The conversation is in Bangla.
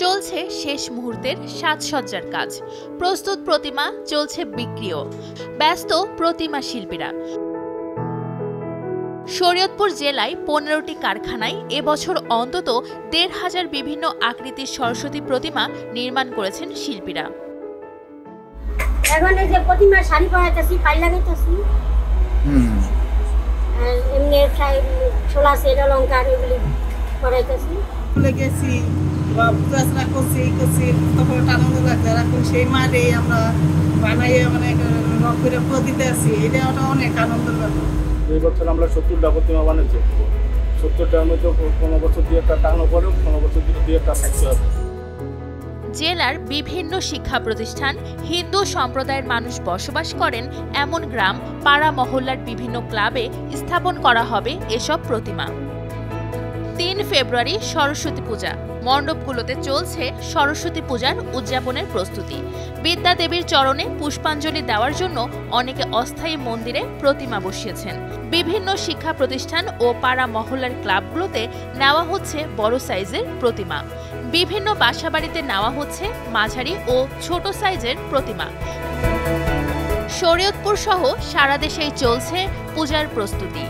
চলছে শেষ মুহূর্তের সাজসজ্জার কাজ। প্রস্তুত প্রতিমা, চলছে বিক্রিও। ব্যস্ত প্রতিমা শিল্পীরা। শরীয়তপুর জেলায় 15টি কারখানায় এবছর অন্তত 1,500 বিভিন্ন আকৃতির সরস্বতী প্রতিমা নির্মাণ করেছেন শিল্পীরা। এখন এই যে প্রতিমা শাড়ি পরাইতেছি, পাই লাগাইতেছি, এমনি ছোলা সেট অলঙ্কার এগুলি পরাইতেছি। গেছি বা পূজা করছি তখন আনন্দ লাগছে। এখন সেই মাঠে আমরা বানাইয়ে মানে রং করে দিতে আসি, এটা ওটা অনেক আনন্দের ব্যাপার। এই বছর আমরা 70টা প্রতিমা বানিয়েছি। 70টার মধ্যে কোনো বছর দিয়ে একটা টানো পড়ে, কোনো বছর দিয়ে একটা থাকতে হবে। জেলার বিভিন্ন শিক্ষা প্রতিষ্ঠান, হিন্দু সম্প্রদায়ের মানুষ বসবাস করেন এমন গ্রাম, পাড়া মহল্লার বিভিন্ন ক্লাবে স্থাপন করা হবে এসব প্রতিমা। 3 ফেব্রুয়ারি সরস্বতী পূজা। মণ্ডপগুলোতে চলছে সরস্বতী পূজার উদযাপনের প্রস্তুতি। বিদ্যা দেবীর চরণে পুষ্পাঞ্জলি দেওয়ার জন্য অনেকে অস্থায়ী মন্দিরে প্রতিমা বসিয়েছেন। বিভিন্ন শিক্ষা প্রতিষ্ঠান ও পাড়া মহল্লার ক্লাবগুলোতে নেওয়া হচ্ছে বড় সাইজের প্রতিমা। বিভিন্ন বাসাবাড়িতে নেওয়া হচ্ছে মাঝারি ও ছোট সাইজের প্রতিমা। শরীয়তপুর সহ সারা দেশেই চলছে পূজার প্রস্তুতি।